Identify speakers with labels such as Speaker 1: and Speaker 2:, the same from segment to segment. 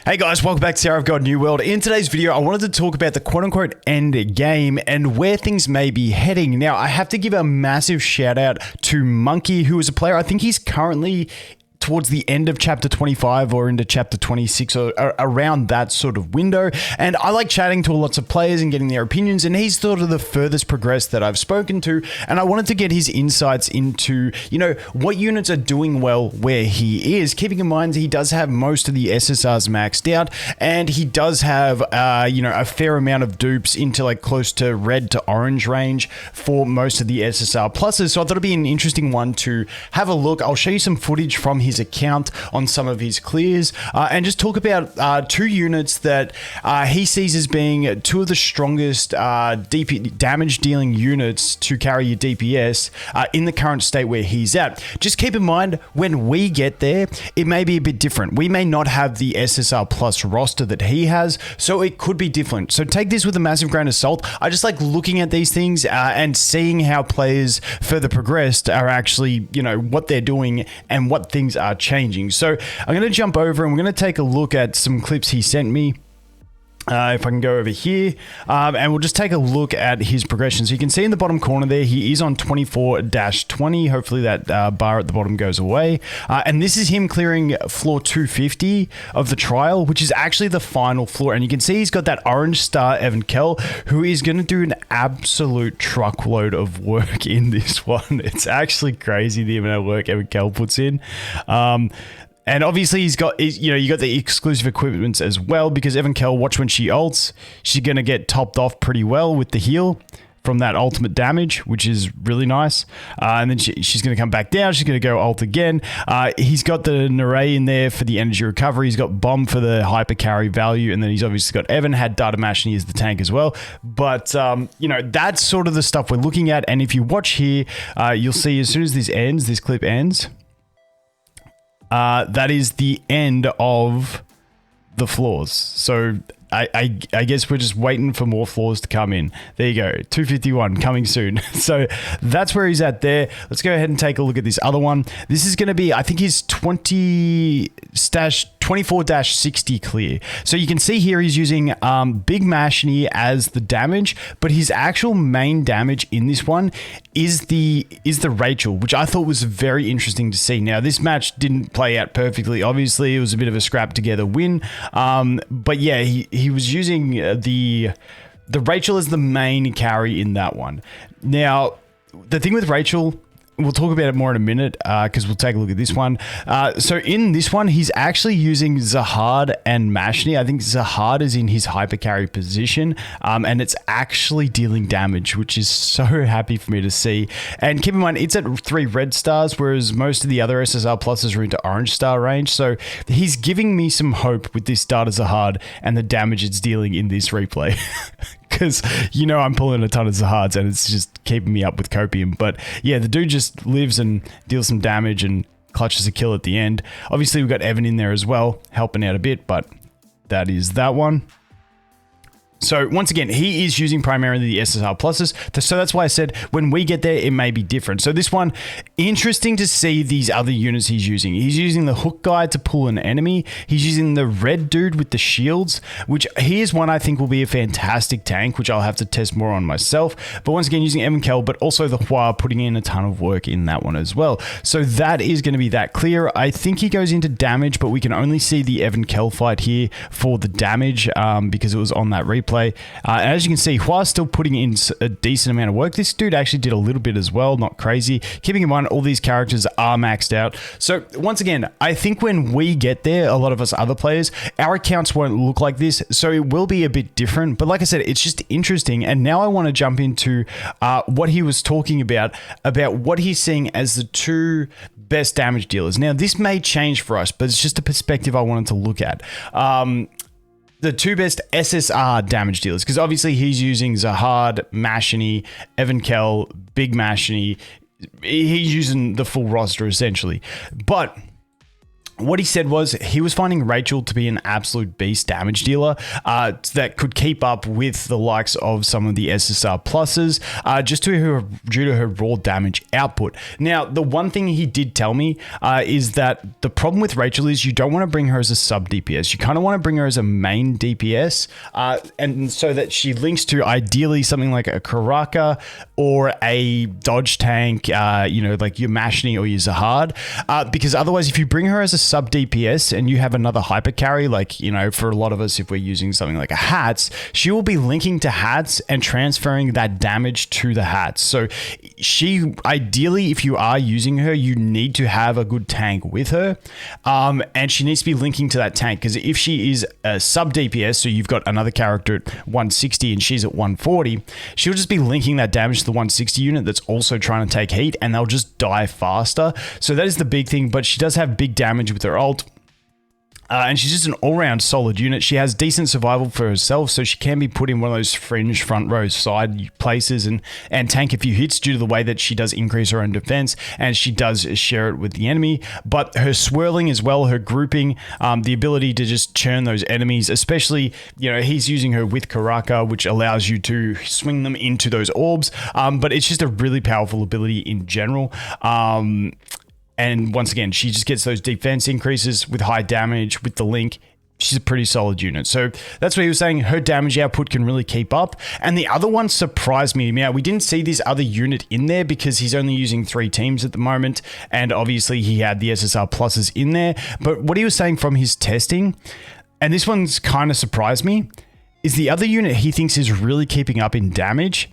Speaker 1: Hey guys, welcome back to Sarah of God New World. In today's video, I wanted to talk about the quote-unquote end game and where things may be heading. Now, I have to give a massive shout out to Monkey, who is a player. I think he's currently towards the end of chapter 25 or into chapter 26 or around that sort of window. And I like chatting to lots of players and getting their opinions, and he's sort of the furthest progressed that I've spoken to. And I wanted to get his insights into, what units are doing well where he is, keeping in mind he does have most of the SSRs maxed out, and he does have, a fair amount of dupes into like close to red to orange range for most of the SSR pluses. So I thought it'd be an interesting one to have a look. I'll show you some footage from his account on some of his clears and just talk about two units that he sees as being two of the strongest damage dealing units to carry your DPS in the current state where he's at. Just keep in mind, when we get there, it may be a bit different. We may not have the SSR plus roster that he has, so it could be different. So take this with a massive grain of salt. I just like looking at these things and seeing how players further progressed are actually, what they're doing and what things are changing. So I'm going to jump over and we're going to take a look at some clips he sent me. If I can go over here, and we'll just take a look at his progression. So you can see in the bottom corner there, he is on 24-20. Hopefully that bar at the bottom goes away. And this is him clearing floor 250 of the trial, which is actually the final floor. And you can see he's got that orange star Evan Kell, who is going to do an absolute truckload of work in this one. It's actually crazy the amount of work Evan Kell puts in. And obviously you got the exclusive equipments as well, because Evan Kell, watch when she ults, she's going to get topped off pretty well with the heal from that ultimate damage, which is really nice. And then she's going to come back down. She's going to go ult again. He's got the Naray in there for the energy recovery. He's got Bomb for the hyper carry value. And then he's obviously got Evan, had Data Mash, and he is the tank as well. But, that's sort of the stuff we're looking at. And if you watch here, you'll see as soon as this clip ends, that is the end of the floors. So I guess we're just waiting for more floors to come in. There you go, 251 coming soon. So that's where he's at there. Let's go ahead and take a look at this other one. This is going to be, I think, his 24-60 clear. So you can see here he's using Big Mashini as the damage, but his actual main damage in this one is the Rachel, which I thought was very interesting to see. Now, this match didn't play out perfectly. Obviously, it was a bit of a scrap together win. But yeah, he was using the Rachel as the main carry in that one. Now, the thing with Rachel, we'll talk about it more in a minute because we'll take a look at this one. So in this one, he's actually using Zahard and Mashni. I think Zahard is in his hyper carry position, and it's actually dealing damage, which is so happy for me to see. And keep in mind, it's at 3 red stars, whereas most of the other SSR pluses are into orange star range. So he's giving me some hope with this Data Zahard and the damage it's dealing in this replay. Because, I'm pulling a ton of Zahards and it's just keeping me up with copium. But yeah, the dude just lives and deals some damage and clutches a kill at the end. Obviously, we've got Evan in there as well, helping out a bit, but that is that one. So once again, he is using primarily the SSR pluses. So that's why I said when we get there, it may be different. So this one, interesting to see these other units he's using. He's using the hook guy to pull an enemy. He's using the red dude with the shields, which here's one I think will be a fantastic tank, which I'll have to test more on myself. But once again, using Evan Kell, but also the Hua putting in a ton of work in that one as well. So that is going to be that clear. I think he goes into damage, but we can only see the Evan Kell fight here for the damage because it was on that replay. As you can see, Hua's still putting in a decent amount of work. This dude actually did a little bit as well, not crazy. Keeping in mind, all these characters are maxed out. So once again, I think when we get there, a lot of us other players, our accounts won't look like this. So it will be a bit different. But like I said, it's just interesting. And now I want to jump into what he was talking about what he's seeing as the two best damage dealers. Now, this may change for us, but it's just a perspective I wanted to look at. The two best SSR damage dealers, because obviously he's using Zahard, Mashini, Evan Kell, Big Mashini. He's using the full roster essentially. But what he said was he was finding Rachel to be an absolute beast damage dealer that could keep up with the likes of some of the SSR pluses just due to her raw damage output. Now, the one thing he did tell me is that the problem with Rachel is you don't want to bring her as a sub DPS. You kind of want to bring her as a main DPS and so that she links to ideally something like a Karaka or a dodge tank, like your Mashni or your Zahard, because otherwise if you bring her as a sub DPS and you have another hyper carry, like, for a lot of us, if we're using something like a Hats, she will be linking to Hats and transferring that damage to the Hats. So she, ideally, if you are using her, you need to have a good tank with her. And she needs to be linking to that tank, because if she is a sub DPS, so you've got another character at 160 and she's at 140, she'll just be linking that damage to the 160 unit that's also trying to take heat, and they'll just die faster. So that is the big thing, but she does have big damage with her ult. And she's just an all-round solid unit. She has decent survival for herself, so she can be put in one of those fringe front row side places and tank a few hits due to the way that she does increase her own defense and she does share it with the enemy. But her swirling as well, her grouping, the ability to just churn those enemies, especially, he's using her with Karaka, which allows you to swing them into those orbs. But it's just a really powerful ability in general. And once again, she just gets those defense increases with high damage with the link. She's a pretty solid unit. So that's what he was saying. Her damage output can really keep up. And the other one surprised me. Now, we didn't see this other unit in there because he's only using 3 teams at the moment. And obviously he had the SSR pluses in there. But what he was saying from his testing, and this one's kind of surprised me, is the other unit he thinks is really keeping up in damage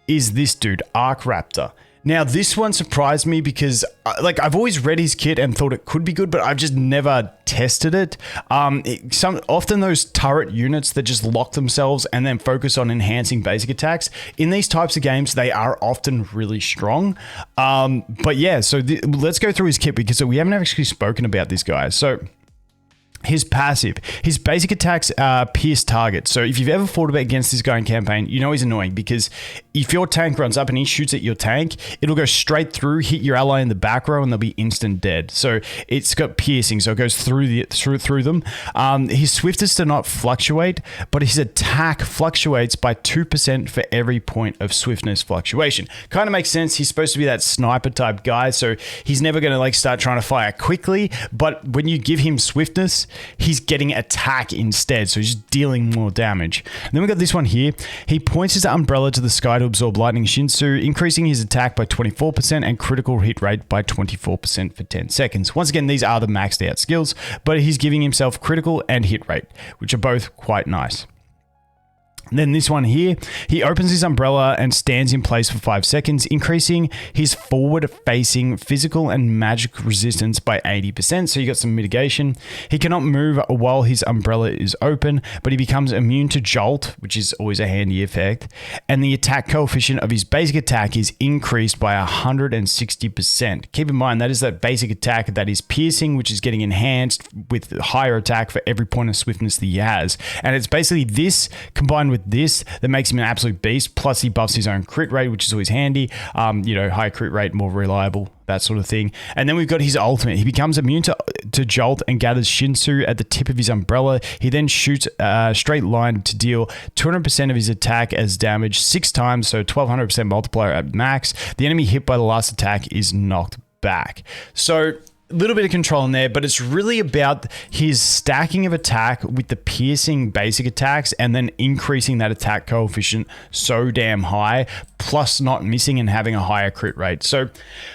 Speaker 1: is this dude, Raptor. Now, this one surprised me because, I've always read his kit and thought it could be good, but I've just never tested it. Often those turret units that just lock themselves and then focus on enhancing basic attacks, in these types of games, they are often really strong. But yeah, so let's go through his kit because we haven't actually spoken about this guy. So his passive, his basic attacks are pierce target. So if you've ever fought against this guy in campaign, you know he's annoying because if your tank runs up and he shoots at your tank, it'll go straight through, hit your ally in the back row, and they'll be instant dead. So it's got piercing, so it goes through them. His swiftness does not fluctuate, but his attack fluctuates by 2% for every point of swiftness fluctuation. Kind of makes sense. He's supposed to be that sniper type guy, so he's never going to start trying to fire quickly. But when you give him swiftness, he's getting attack instead, so he's dealing more damage. And then we got this one here. He points his umbrella to the sky to absorb lightning Shinsu, increasing his attack by 24% and critical hit rate by 24% for 10 seconds. Once again, these are the maxed out skills, but he's giving himself critical and hit rate, which are both quite nice. Then this one here, he opens his umbrella and stands in place for 5 seconds, increasing his forward-facing physical and magic resistance by 80%, so you got some mitigation. He cannot move while his umbrella is open, but he becomes immune to jolt, which is always a handy effect, and the attack coefficient of his basic attack is increased by 160%. Keep in mind, that is that basic attack that is piercing, which is getting enhanced with higher attack for every point of swiftness that he has, and it's basically this combined with this that makes him an absolute beast. Plus he buffs his own crit rate, which is always handy. High crit rate, more reliable, that sort of thing. And then we've got his ultimate. He becomes immune to jolt and gathers Shinsu at the tip of his umbrella. He then shoots a straight line to deal 200% of his attack as damage 6 times, so 1200% multiplier at max. The enemy hit by the last attack is knocked back. So little bit of control in there, but it's really about his stacking of attack with the piercing basic attacks and then increasing that attack coefficient so damn high, plus not missing and having a higher crit rate. So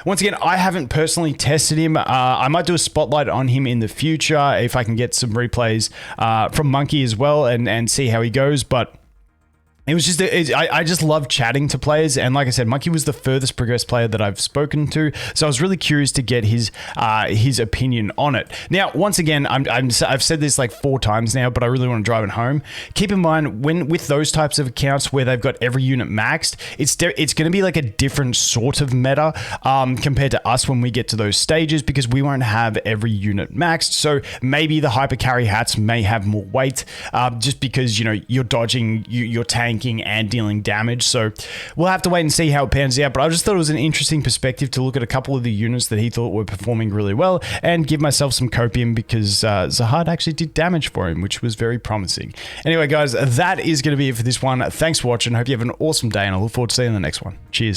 Speaker 1: once again, I haven't personally tested him. I might do a spotlight on him in the future if I can get some replays from Monkey as well and see how he goes, but it was just, I just love chatting to players. And like I said, Monkey was the furthest progressed player that I've spoken to. So I was really curious to get his opinion on it. Now, once again, I've said this like 4 times now, but I really want to drive it home. Keep in mind, with those types of accounts where they've got every unit maxed, it's going to be like a different sort of meta compared to us when we get to those stages, because we won't have every unit maxed. So maybe the hyper carry hats may have more weight just because, you're dodging your tank tanking and dealing damage. So we'll have to wait and see how it pans out. But I just thought it was an interesting perspective to look at a couple of the units that he thought were performing really well and give myself some copium because Zahad actually did damage for him, which was very promising. Anyway, guys, that is going to be it for this one. Thanks for watching. Hope you have an awesome day, and I look forward to seeing you in the next one. Cheers.